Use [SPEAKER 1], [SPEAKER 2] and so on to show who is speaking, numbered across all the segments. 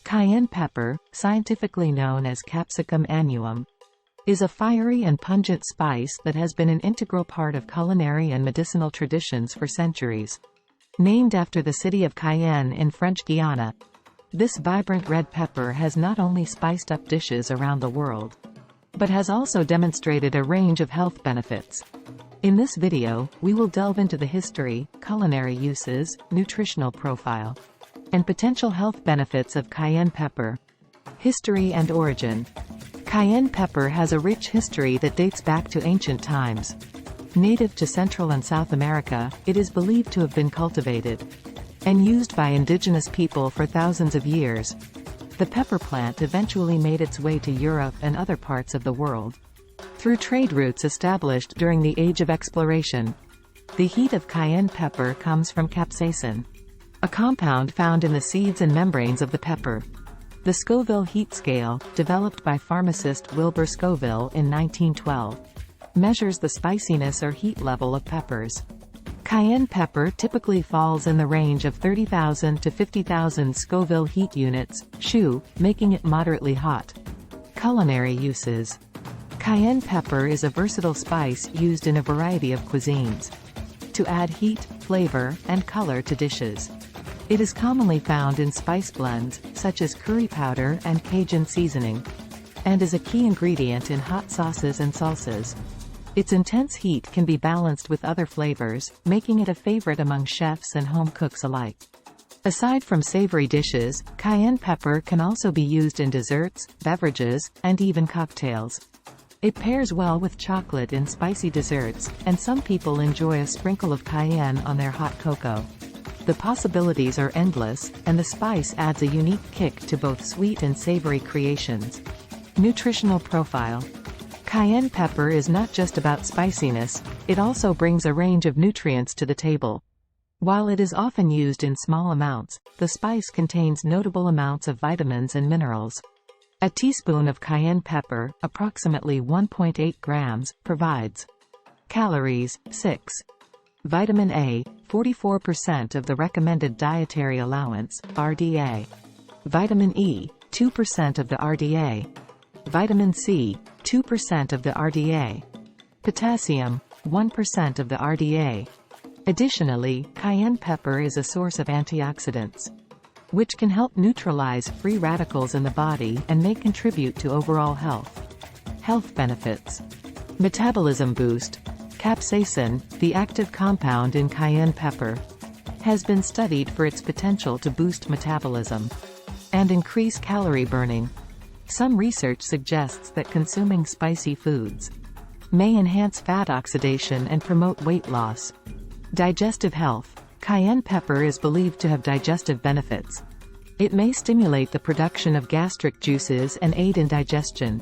[SPEAKER 1] Cayenne pepper, scientifically known as Capsicum annuum, is a fiery and pungent spice that has been an integral part of culinary and medicinal traditions for centuries. Named after the city of Cayenne in French Guiana, this vibrant red pepper has not only spiced up dishes around the world, but has also demonstrated a range of health benefits. In this video, we will delve into the history, culinary uses, nutritional profile, and potential health benefits of cayenne pepper. History and origin. Cayenne pepper has a rich history that dates back to ancient times. Native to Central and South America, it is believed to have been cultivated and used by indigenous people for thousands of years. The pepper plant eventually made its way to Europe and other parts of the world through trade routes established during the Age of Exploration. The heat of cayenne pepper comes from capsaicin, a compound found in the seeds and membranes of the pepper. The Scoville heat scale, developed by pharmacist Wilbur Scoville in 1912, measures the spiciness or heat level of peppers. Cayenne pepper typically falls in the range of 30,000 to 50,000 Scoville heat units, SHU, making it moderately hot. Culinary uses. Cayenne pepper is a versatile spice used in a variety of cuisines to add heat, flavor, and color to dishes. It is commonly found in spice blends, such as curry powder and Cajun seasoning, and is a key ingredient in hot sauces and salsas. Its intense heat can be balanced with other flavors, making it a favorite among chefs and home cooks alike. Aside from savory dishes, cayenne pepper can also be used in desserts, beverages, and even cocktails. It pairs well with chocolate in spicy desserts, and some people enjoy a sprinkle of cayenne on their hot cocoa. The possibilities are endless, and the spice adds a unique kick to both sweet and savory creations. Nutritional profile. Cayenne pepper is not just about spiciness, it also brings a range of nutrients to the table. While it is often used in small amounts, the spice contains notable amounts of vitamins and minerals. A teaspoon of cayenne pepper, approximately 1.8 grams, provides calories, 6. Vitamin A, 44% of the recommended dietary allowance, RDA. Vitamin E, 2% of the RDA. Vitamin C, 2% of the RDA. Potassium, 1% of the RDA. Additionally, cayenne pepper is a source of antioxidants, which can help neutralize free radicals in the body and may contribute to overall health. Health benefits. Metabolism boost. Capsaicin, the active compound in cayenne pepper, has been studied for its potential to boost metabolism and increase calorie burning. Some research suggests that consuming spicy foods may enhance fat oxidation and promote weight loss. Digestive health. Cayenne pepper is believed to have digestive benefits. It may stimulate the production of gastric juices and aid in digestion.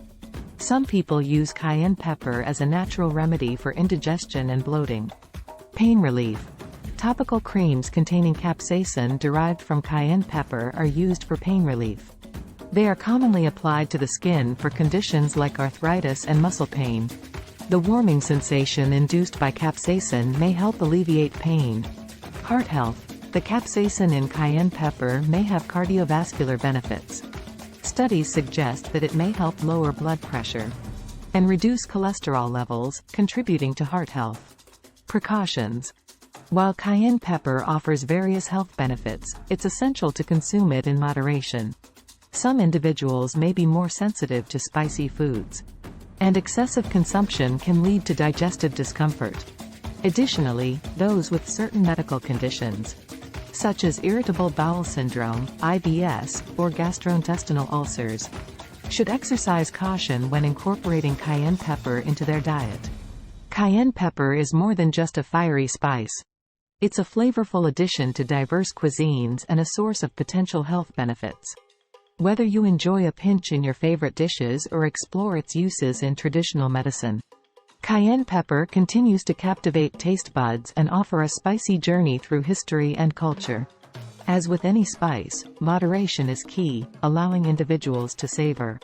[SPEAKER 1] Some people use cayenne pepper as a natural remedy for indigestion and bloating. Pain relief. Topical creams containing capsaicin derived from cayenne pepper are used for pain relief. They are commonly applied to the skin for conditions like arthritis and muscle pain. The warming sensation induced by capsaicin may help alleviate pain. Heart health. The capsaicin in cayenne pepper may have cardiovascular benefits. Studies suggest that it may help lower blood pressure and reduce cholesterol levels, contributing to heart health. Precautions. While cayenne pepper offers various health benefits, it's essential to consume it in moderation. Some individuals may be more sensitive to spicy foods, and excessive consumption can lead to digestive discomfort. Additionally, those with certain medical conditions, such as irritable bowel syndrome, IBS, or gastrointestinal ulcers, should exercise caution when incorporating cayenne pepper into their diet. Cayenne pepper is more than just a fiery spice. It's a flavorful addition to diverse cuisines and a source of potential health benefits. Whether you enjoy a pinch in your favorite dishes or explore its uses in traditional medicine, cayenne pepper continues to captivate taste buds and offer a spicy journey through history and culture. As with any spice, moderation is key, allowing individuals to savor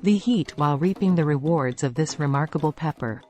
[SPEAKER 1] the heat while reaping the rewards of this remarkable pepper.